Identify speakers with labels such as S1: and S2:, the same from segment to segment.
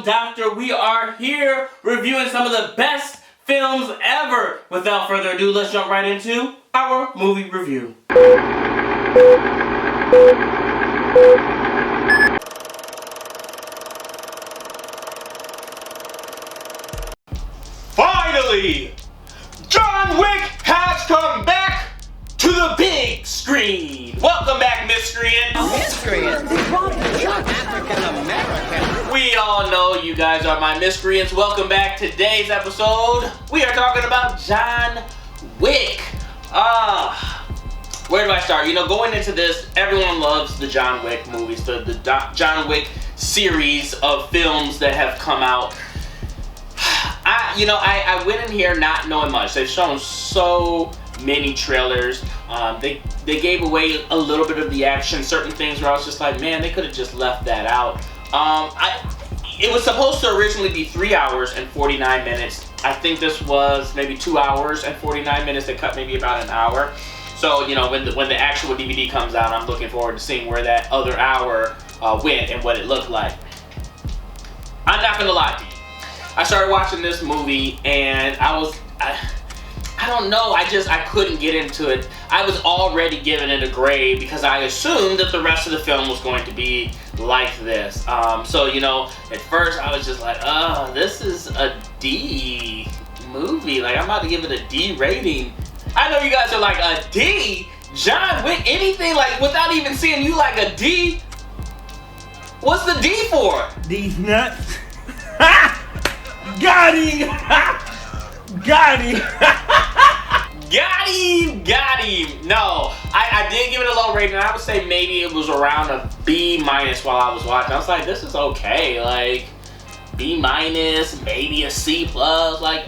S1: Film Doctor. We are here reviewing some of the best films ever. Without further ado, let's jump right into our movie review. Finally, John Wick has come back to the big screen. Welcome back, Miscreant.
S2: Miscreant? You're African American.
S1: We all know you guys are my miscreants. Welcome back. Today's episode, we are talking about John Wick. Where do I start? You know, going into this, everyone loves the John Wick movies, the John Wick series of films that have come out. I went in here not knowing much. They've shown so many trailers. They gave away a little bit of the action, certain things where I was just like, man, they could have just left that out. It was supposed to originally be 3 hours and 49 minutes. I think this was maybe 2 hours and 49 minutes. They cut maybe about an hour. So, you know, when the actual DVD comes out, I'm looking forward to seeing where that other hour went and what it looked like. I'm not gonna lie to you. I started watching this movie and I don't know, I couldn't get into it. I was already giving it a grade because I assumed that the rest of the film was going to be like this. So, you know, at first I was just like, this is a D movie. Like, I'm about to give it a D rating. I know you guys are like, a D? John Wick, anything like, without even seeing you like a D? What's the D for?
S3: These nuts. Got him! Got him!
S1: Got him! No, I did give it a low rating. I would say maybe it was around a B- while I was watching. I was like, this is okay. Like, B-, maybe a C+. Like,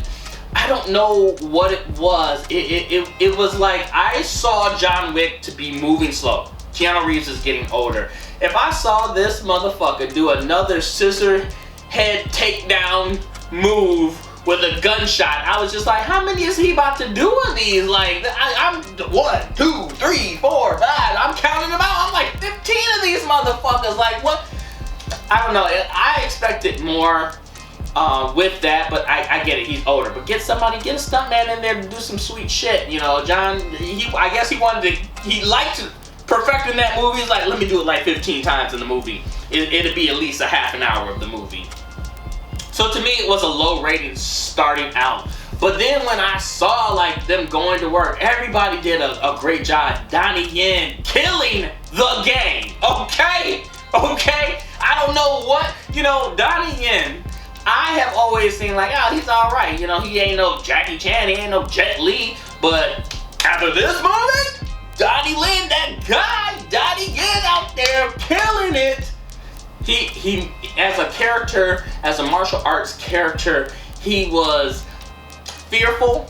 S1: I don't know what it was. It was like I saw John Wick to be moving slow. Keanu Reeves is getting older. If I saw this motherfucker do another scissor head takedown move with a gunshot, I was just like, how many is he about to do of these? Like, I'm 1, 2, 3, 4, 5. I'm counting them out. I'm like 15 of these motherfuckers. Like, what? I don't know. I expected more with that, but I get it. He's older. But get a stuntman in there to do some sweet shit. You know, John, I guess he liked to perfect in that movie. He's like, let me do it like 15 times in the movie. It'd be at least a half an hour of the movie. So to me, it was a low rating starting out. But then when I saw like them going to work, everybody did a great job. Donnie Yen killing the game. Okay? I don't know what, Donnie Yen, I have always seen like, oh, he's all right. You know, he ain't no Jackie Chan, he ain't no Jet Li. But after this movie, Donnie Yen, that guy, Donnie Yen out there killing it. He as a character, as a martial arts character, he was fearful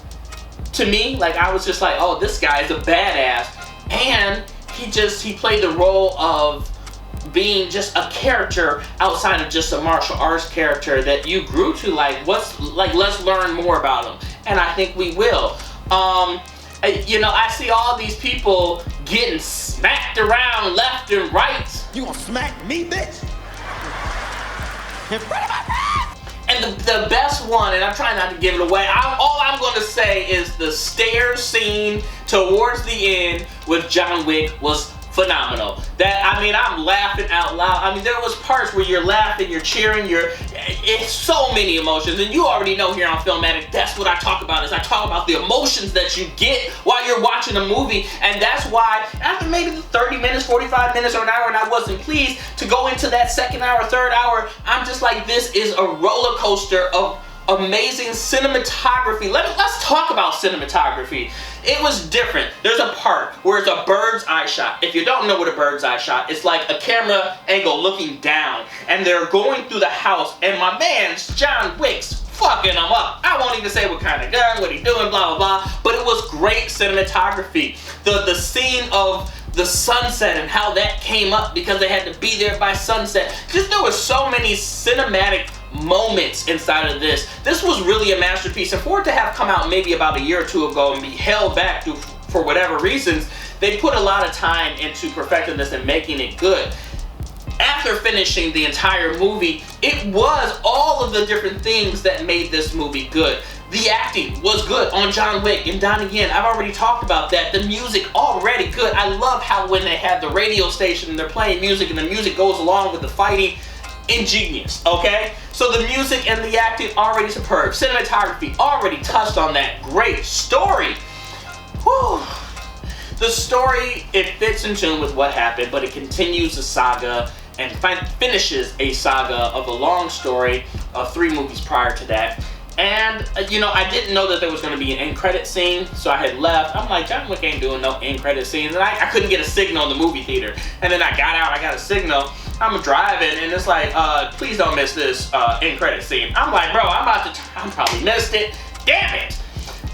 S1: to me. Like, I was just like, oh, this guy is a badass. And he played the role of being just a character outside of just a martial arts character that you grew to like, let's learn more about him. And I think we will. I see all these people getting smacked around left and right.
S2: You gonna smack me, bitch? In front of my face!
S1: And the best one, and I'm trying not to give it away, all I'm going to say is the stairs scene towards the end with John Wick was phenomenal. I'm laughing out loud. There was parts where you're laughing, you're cheering, it's so many emotions. And you already know here on Filmatic, that's what I talk about, is I talk about the emotions that you get while you're watching a movie. And that's why after maybe 30 minutes, 45 minutes, or an hour, and I wasn't pleased to go into that second hour, third hour, I'm just like, this is a roller coaster of amazing cinematography. Let's talk about cinematography. It was different. There's a part where it's a bird's eye shot. If you don't know what a bird's eye shot, it's like a camera angle looking down, and they're going through the house, and my man John Wick's fucking them up. I won't even say what kind of gun, what he's doing, blah blah blah. But it was great cinematography. The scene of the sunset and how that came up because they had to be there by sunset. Just there were so many cinematic moments inside of this. This was really a masterpiece, and for it to have come out maybe about a year or two ago and be held back for whatever reasons, they put a lot of time into perfecting this and making it good. after finishing the entire movie, it was all of the different things that made this movie good. The acting was good on John Wick and Donnie Yen. I've already talked about that. The music already good. I love how when they have the radio station and they're playing music and the music goes along with the fighting, ingenious, okay? So the music and the acting already superb. Cinematography already touched on that. Great story. Whew. The story, it fits in tune with what happened, but it continues the saga and finishes a saga of a long story of 3 movies prior to that. And, you know, I didn't know that there was going to be an end credit scene, so I had left. I'm like, John Wick ain't doing no end credit scenes. And I couldn't get a signal in the movie theater. And then I got out, I got a signal. I'm driving, and it's like, please don't miss this end credit scene. I'm like, bro, I probably missed it. Damn it.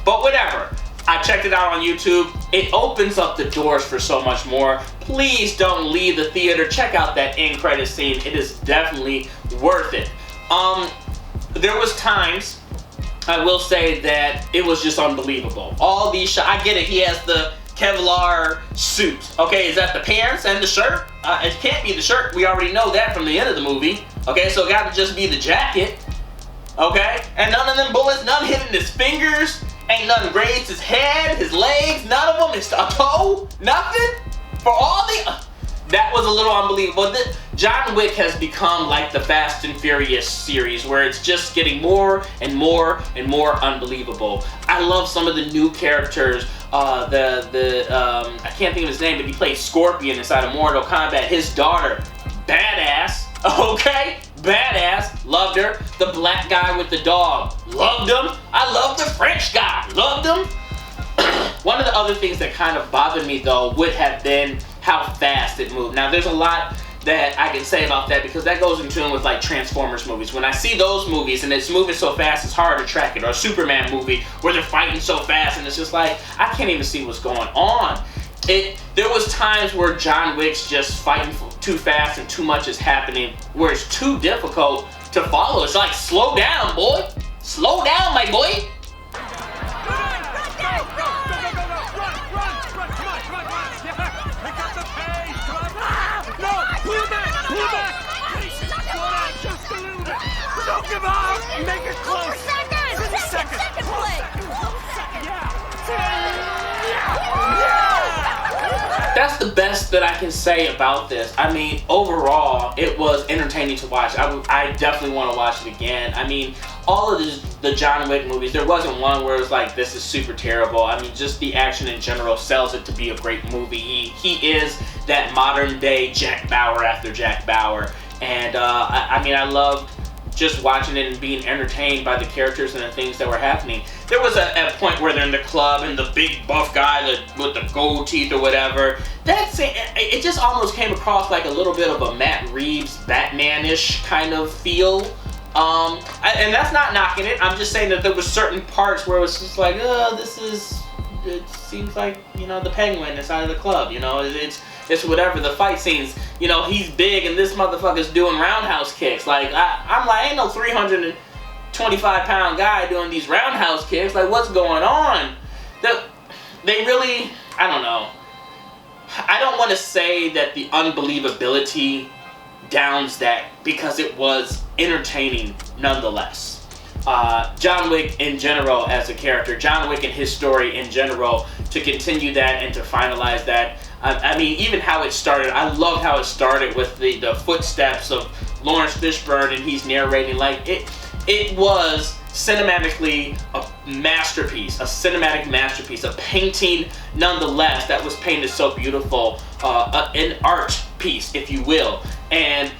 S1: But whatever. I checked it out on YouTube. It opens up the doors for so much more. Please don't leave the theater. Check out that end credit scene. It is definitely worth it. There was times, I will say, that it was just unbelievable. All these shots, I get it, he has the Kevlar suit. Okay, is that the pants and the shirt? It can't be the shirt. We already know that from the end of the movie. Okay, so it got to just be the jacket. Okay, and none of them bullets, none hitting his fingers. Ain't nothing grazed his head, his legs, none of them. It's a toe, nothing. For all the... That was a little unbelievable. John Wick has become like the Fast and Furious series, where it's just getting more and more and more unbelievable. I love some of the new characters. I can't think of his name, but he played Scorpion inside of Mortal Kombat. His daughter, badass. Okay, badass. Loved her. The black guy with the dog, loved him. I love the French guy, loved him. One of the other things that kind of bothered me though would have been how fast it moved. Now there's a lot that I can say about that because that goes in tune with like Transformers movies. When I see those movies and it's moving so fast it's hard to track it, or a Superman movie where they're fighting so fast and it's just like, I can't even see what's going on. There was times where John Wick's just fighting too fast and too much is happening where it's too difficult to follow. It's like, slow down, boy. Slow down, my boy.
S4: Don't give up! Make it close! Second play!
S1: That's the best that I can say about this. I mean, overall, it was entertaining to watch. I definitely want to watch it again. I mean, all of the John Wick movies, there wasn't one where it was like, this is super terrible. I mean, just the action in general sells it to be a great movie. He is that modern day Jack Bauer after Jack Bauer. And I mean, I loved just watching it and being entertained by the characters and the things that were happening. There was a point where they're in the club and the big buff guy with the gold teeth or whatever, it just almost came across like a little bit of a Matt Reeves Batman-ish kind of feel. And that's not knocking it. I'm just saying that there was certain parts where it was just like, it seems like, you know, the Penguin inside of the club, you know, it's whatever, the fight scenes, you know, he's big and this motherfucker's doing roundhouse kicks. Like, I'm like, ain't no 325-pound guy doing these roundhouse kicks. Like, what's going on? They really, I don't know. I don't want to say that the unbelievability downs that because it was entertaining nonetheless. John Wick in general as a character, John Wick and his story in general, to continue that and to finalize that. I mean, even how it started, I love how it started with the footsteps of Lawrence Fishburne and he's narrating. Like, it was cinematically a masterpiece, a cinematic masterpiece, a painting nonetheless that was painted so beautiful, an art piece, if you will. And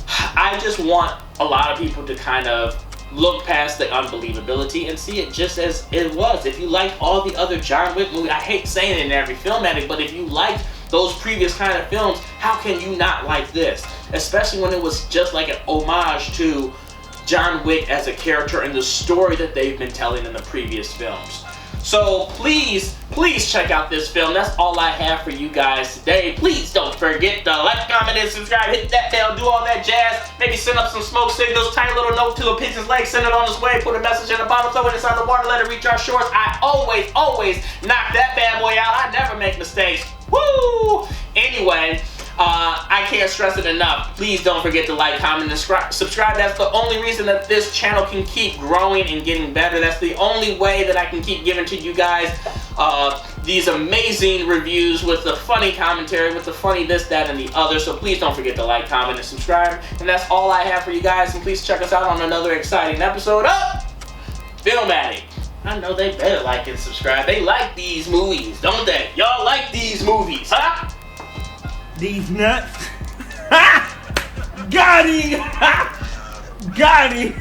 S1: I just want a lot of people to kind of look past the unbelievability and see it just as it was. If you like all the other John Wick movies, I hate saying it in every film addict, but if you liked those previous kind of films, how can you not like this? Especially when it was just like an homage to John Wick as a character and the story that they've been telling in the previous films. So please check out this film. That's all I have for you guys today. Please don't forget to like, comment, and subscribe. Hit that bell, do all that jazz. Maybe send up some smoke signals, tiny little note to a pigeon's leg, send it on its way, put a message in a bottle, throw it inside the water, let it reach our shores. I always knock that bad boy out. I never make mistakes. Woo! Anyway, I can't stress it enough. Please don't forget to like, comment, and subscribe. That's the only reason that this channel can keep growing and getting better. That's the only way that I can keep giving to you guys these amazing reviews with the funny commentary, with the funny this, that, and the other. So please don't forget to like, comment, and subscribe. And that's all I have for you guys. And please check us out on another exciting episode of Filmatic. I know they better like and subscribe. They like these movies, don't they? Y'all like these movies, huh?
S3: These nuts. Got him! Got him!